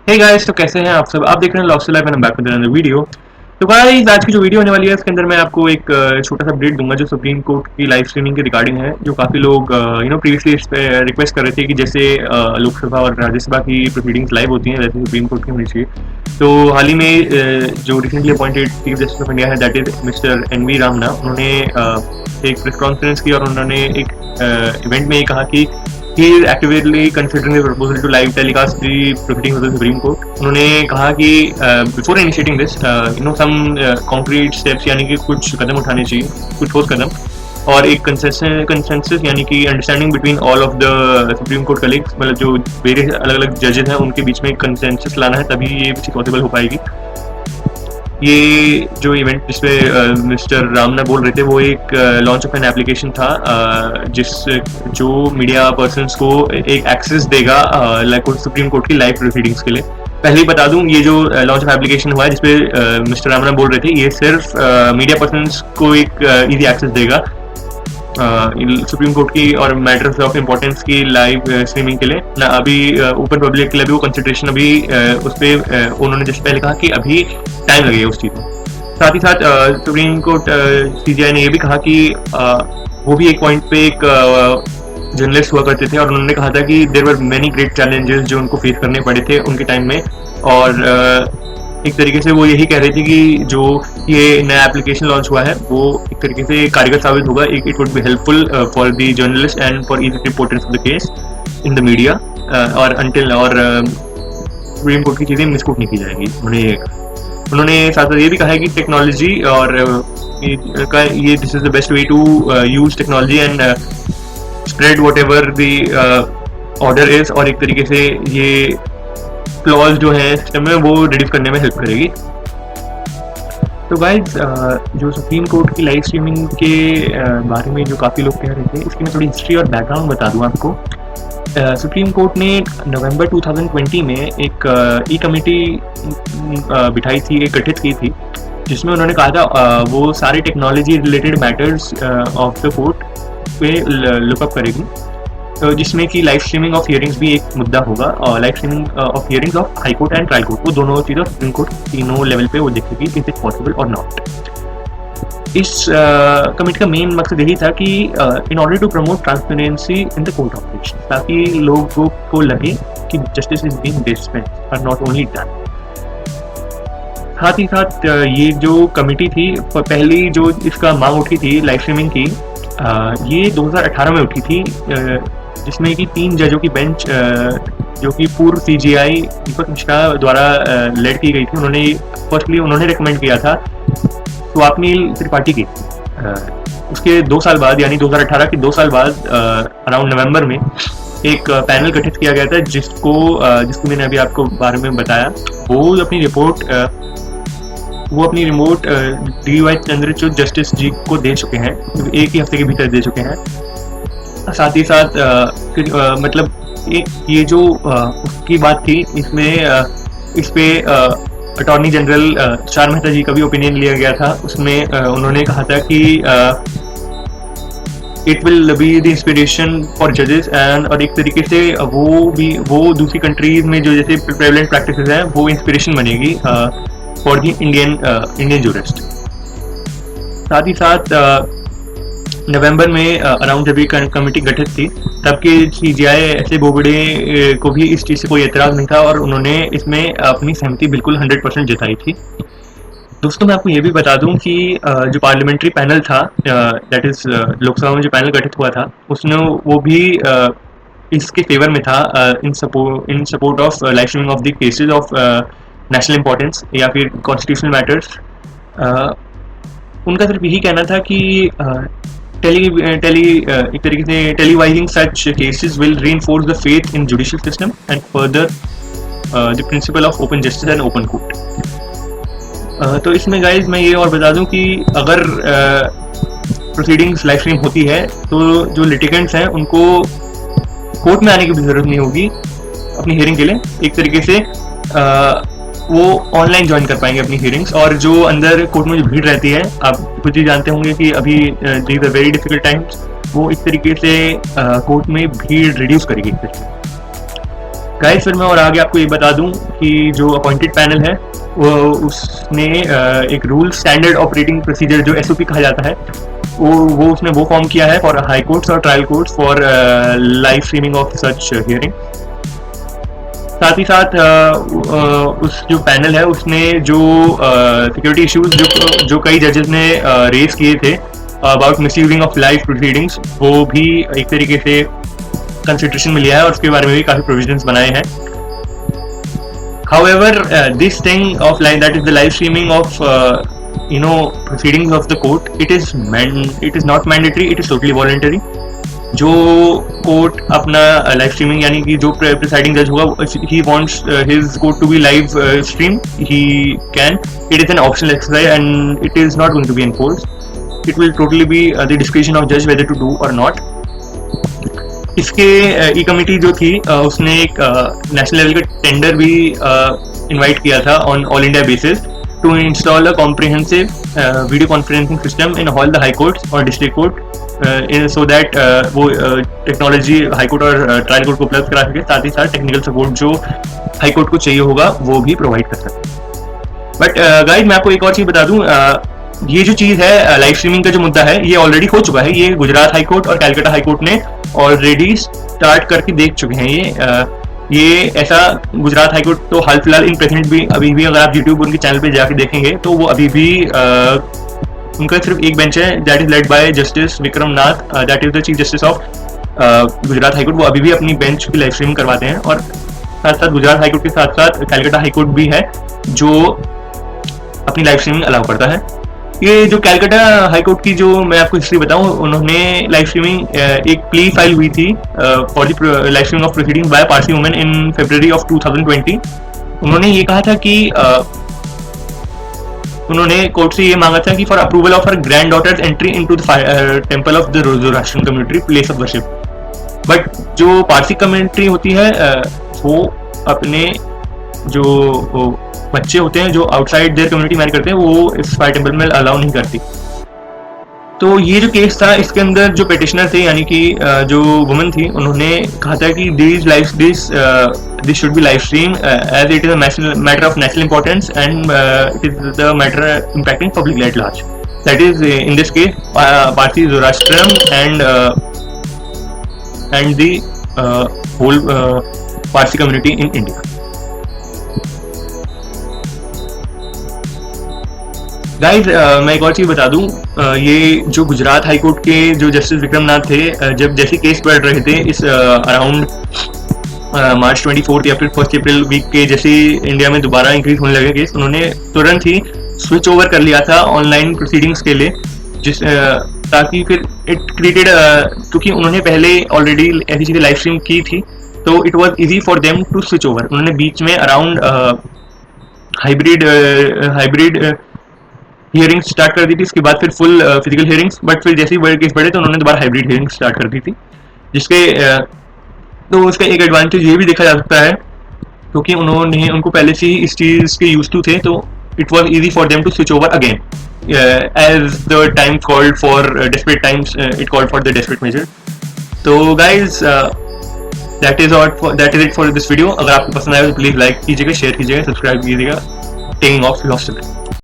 Hey guys, तो कैसे हैं आप सब। आप देख रहे हैं lost life and back with another video. तो गाइस, आज की जो वीडियो होने वाली है इसके अंदर मैं आपको एक छोटा सा अपडेट दूंगा जो सुप्रीम कोर्ट की लाइव स्ट्रीमिंग के रिगार्डिंग है। जो काफ़ी लोग प्रीवियसली इस पे रिक्वेस्ट कर रहे थे कि जैसे लोकसभा और राज्यसभा की प्रोसीडिंग्स लाइव होती हैं वैसे सुप्रीम कोर्ट की होनी चाहिए। तो हाल ही में जो recently appointed chief justice of India है दैट इज मिस्टर एन.वी. रामना, उन्होंने एक प्रेस कॉन्फ्रेंस की और उन्होंने एक इवेंट में ये कहा कि he is actively considering the proposal to live telecast the proceedings of the Supreme Court. उन्होंने कहा कि before initiating this, some concrete steps यानी कि कुछ कदम उठाने चाहिए, कुछ ठोस कदम, और एक कंसेंसस यानी कि understanding between all of the supreme court colleagues, मतलब जो वेरियस अलग अलग जजेस हैं उनके बीच में एक कंसेंसस लाना है, तभी ये चीज़ पॉसिबल हो पाएगी। ये जो इवेंट जिसपे मिस्टर रामना बोल रहे थे वो एक लॉन्च ऑफ एन एप्लीकेशन था जिस जो मीडिया पर्सन्स को एक एक्सेस देगा लाइक सुप्रीम कोर्ट की लाइव प्रोसीडिंग्स के लिए। पहले ही बता दूं, ये जो लॉन्च ऑफ एप्लीकेशन हुआ है जिसपे मिस्टर रामना बोल रहे थे, ये सिर्फ मीडिया पर्सन्स को एक इजी एक्सेस देगा सुप्रीम कोर्ट की और मैटर्स ऑफ इम्पोर्टेंस की लाइव स्ट्रीमिंग के लिए ना। अभी ओपन पब्लिक के लिए भी वो कंसिडरेशन अभी उस पर उन्होंने जैसे पहले कहा कि अभी टाइम लगेगा उस चीज़ में। साथ ही साथ सुप्रीम कोर्ट सीजीआई ने ये भी कहा कि वो भी एक पॉइंट पे एक जर्नलिस्ट हुआ करते थे और उन्होंने कहा था कि there were many great challenges जो उनको फेस करने पड़े थे उनके टाइम में, और एक तरीके से वो यही कह रहे थे कि जो ये नया एप्लीकेशन लॉन्च हुआ है वो एक तरीके से कारगर साबित होगा। It would be helpful for the journalist and for easy reporters of the case in the media, और अंटिल और सुप्रीम कोर्ट की चीज़ें मिसकोट नहीं की जाएंगी। उन्होंने साथ साथ ये भी कहा है कि टेक्नोलॉजी और ये this is the best way to use technology and spread whatever the order is, और एक तरीके से ये क्लॉज जो है सिस्टम में वो रिड्यूस करने में हेल्प करेगी। तो गाइज, जो सुप्रीम कोर्ट की लाइव स्ट्रीमिंग के बारे में जो काफ़ी लोग कह रहे थे, इसकी मैं थोड़ी हिस्ट्री और बैकग्राउंड बता दूं आपको। सुप्रीम कोर्ट ने नवंबर 2020 में एक ई कमेटी बिठाई थी, एक गठित की थी, जिसमें उन्होंने कहा था वो सारे technology related matters of the court पे लुकअप करेगी, तो जिसमें कि लाइव स्ट्रीमिंग ऑफ हियरिंग्स भी एक मुद्दा होगा, और live streaming of hearings of high court and trial court, वो दोनों चीज़ें सुप्रीम कोर्ट तीनों लेवल पे वो देखेगी इज इट पॉसिबल और नॉट। इस कमेटी का मेन मकसद यही था कि in order to promote transparency in the court operation, ताकि लोगों को लगे कि जस्टिस इज बीइंग डिस्पेंस्ड और नॉट ओनली डन। साथ ही साथ ये जो कमेटी थी, पहली जो इसका मांग उठी थी लाइव स्ट्रीमिंग की, ये 2018 में उठी थी, जिसमें कि 3 जजों की बेंच जो कि पूर्व सीजीआई दीपक मिश्रा द्वारा लेड की गई थी, उन्होंने रिकमेंड किया था स्वप्निल त्रिपाठी की। उसके 2 साल बाद यानी 2018 के 2 साल बाद अराउंड नवंबर में एक पैनल गठित किया गया था जिसको मैंने अभी आपको बारे में बताया। वो अपनी report D.Y.. Chandrachud justice G को दे चुके हैं, एक ही हफ्ते के भीतर दे चुके हैं। साथ ही साथ मतलब ये जो उसकी बात थी, इस पे अटॉर्नी जनरल चार मेहता जी का भी ओपिनियन लिया गया था। उसमें उन्होंने कहा था कि it will be the inspiration for जजेस एंड, और एक तरीके से वो दूसरी कंट्रीज में जो जैसे प्रेवलेंट प्रैक्टिसेस हैं वो इंस्पिरेशन बनेगी फॉर द इंडियन जूरिस्ट। साथ ही साथ नवंबर में अराउंड जब ये कमेटी गठित थी तब के सीजीआई ऐसे बोबड़े को भी इस चीज़ से कोई एतराज़ नहीं था और उन्होंने इसमें अपनी सहमति बिल्कुल 100% जताई थी। दोस्तों, मैं आपको ये भी बता दूं कि जो पार्लियामेंट्री पैनल था, दैट इज़ लोकसभा में जो पैनल गठित हुआ था, उसने वो भी इसके फेवर में था इन support of live streaming of the cases of national importance या फिर कॉन्स्टिट्यूशनल मैटर्स। उनका सिर्फ यही कहना था कि एक तरीके से televising such cases will reinforce the faith in judicial system and further the principle of open justice and open court. तो इसमें गाइज मैं ये और बता दूं कि अगर प्रोसीडिंग्स लाइव स्ट्रीम होती है तो जो लिटिगेंट्स हैं उनको कोर्ट में आने की भी ज़रूरत नहीं होगी अपनी हियरिंग के लिए। एक तरीके से वो ऑनलाइन ज्वाइन कर पाएंगे अपनी हियरिंग्स, और जो अंदर कोर्ट में जो भीड़ रहती है, आप खुद ही जानते होंगे कि अभी these are very difficult times, वो एक तरीके से कोर्ट में भीड़ रिड्यूस करेगी। गाइस फिर मैं और आगे आपको ये बता दूं कि जो अपॉइंटेड पैनल है वो उसने एक रूल स्टैंडर्ड ऑपरेटिंग प्रोसीजर जो एसओपी कहा जाता है वो उसने वो फॉर्म किया है फॉर हाई कोर्ट्स और trial courts for live streaming of such hearing. साथ ही साथ उस जो पैनल है उसने जो सिक्योरिटी इश्यूज जो कई जजेस ने रेज किए थे about misusing of live proceedings वो भी एक तरीके से कंसिडरेशन में लिया है और उसके बारे में भी काफी प्रोविजंस बनाए हैं। However, this thing of like that is the live streaming of proceedings of the court. It is not mandatory. It is totally voluntary. जो कोर्ट अपना लाइव स्ट्रीमिंग यानी कि जो प्रिसाइडिंग जज होगा he wants his court to be live stream, he can. It is an optional exercise and it is not going to be enforced. It will totally be the discretion of judge whether to do or not. इसके ई committee जो थी उसने एक national level का tender भी invite किया था on all India basis to install a comprehensive video conferencing system in all the high courts और डिस्ट्रिक्ट कोर्ट सो दैट वो टेक्नोलॉजी हाई कोर्ट और ट्रायल कोर्ट को उपलब्ध करा सके, साथ ही साथ टेक्निकल सपोर्ट जो हाई कोर्ट को चाहिए होगा वो भी प्रोवाइड कर सके। बट गाइस मैं आपको एक और चीज़ बता दूं, ये जो चीज़ है लाइव स्ट्रीमिंग का जो मुद्दा है ये ऑलरेडी हो चुका है। ये गुजरात हाई कोर्ट और कैलकाटा हाई कोर्ट ने ऑलरेडी स्टार्ट करके देख चुके हैं। ये ऐसा गुजरात हाई कोर्ट तो हाल फिलहाल इन प्रेजेंट भी अभी भी अगर आप यूट्यूब उनके चैनल पे जाके देखेंगे तो वो अभी भी उनका सिर्फ एक बेंच है that is led by justice Vikram Nath, that is the chief justice of Gujarat high court. वो अभी भी अपनी बेंच की लाइव स्ट्रीमिंग करवाते हैं और साथ साथ गुजरात हाई कोर्ट के साथ साथ कैलकाटा हाई कोर्ट भी है जो अपनी लाइव स्ट्रीमिंग अलाउ करता है। ये जो कैलकाटा हाई कोर्ट की जो मैं आपको हिस्ट्री बताऊं, उन्होंने लाइव स्ट्रीमिंग एक प्ली फाइल हुई थी for the live streaming of proceedings by Parsi women in February of 2020। उन्होंने ये कहा था कि उन्होंने कोर्ट से ये मांगा था कि for approval of her granddaughter's entry into the temple of the Zoroastrian community place of worship. But जो पारसी कम्युनिटी होती है वो अपने जो बच्चे होते हैं जो आउटसाइड देयर कम्युनिटी मैरी करते हैं वो इस फायर टेंपल में अलाउ नहीं करती। तो ये जो केस था इसके अंदर जो पेटिशनर थे यानी कि जो वुमन थी उन्होंने कहा था कि this should be live stream as it is a matter of national importance and it is the matter impacting public at large, that is in this case Parsi Zoroastrian and the whole Parsi community in India. Guys मैं एक और चीज़ बता दूं, ये जो Gujarat high court के जो justice Vikram नाथ थे जब जैसे केस बढ़ रहे थे इस अराउंड मार्च 24 या फिर 1 अप्रैल वीक के जैसे इंडिया में दोबारा इंक्रीज होने लगे केस, उन्होंने तुरंत ही स्विच ओवर कर लिया था ऑनलाइन प्रोसीडिंग्स के लिए ताकि फिर इट क्रिएटेड क्योंकि उन्होंने पहले ऑलरेडी ऐसी चीज़ें लाइव स्ट्रीम की थी तो it was easy for them to switch over. उन्होंने बीच में अराउंड हाइब्रिड हियरिंग्स स्टार्ट कर दी थी, इसके बाद फिर फुल फिजिकल हियरिंग्स, बट फिर जैसे ही केस बढ़े तो उन्होंने दोबारा हाइब्रिड हियरिंग्स स्टार्ट कर दी थी जिसके तो उसका एक एडवांटेज ये भी देखा जा सकता है क्योंकि उनको पहले से ही इस चीज़ के यूज टू थे तो it was easy for them to switch over again as the time called for desperate times, it called for the desperate measure. तो guys that is it for this video. अगर आपको पसंद आया तो please like कीजिएगा, share कीजिएगा, subscribe कीजिएगा। Taking off lost.